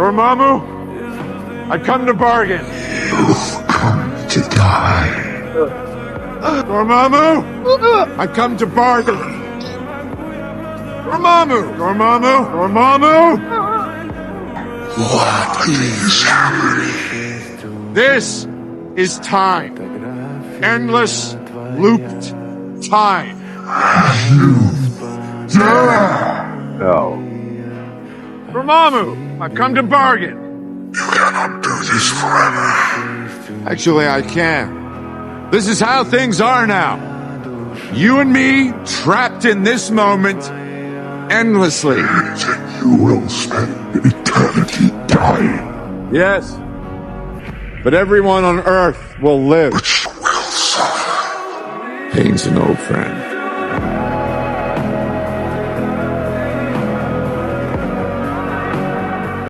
Dormammu, I come to bargain. You've come to die. Dormammu, I come to bargain. Dormammu, Dormammu, Dormammu. What is happening? This is time. Endless, looped time. You dare! No. Dormammu, I've come to bargain. You cannot do this forever. Actually, I can. This is how things are now. You and me, trapped in this moment, endlessly. Then you will spend eternity dying. Yes. But everyone on Earth will live. But you will suffer. Pain's an old friend.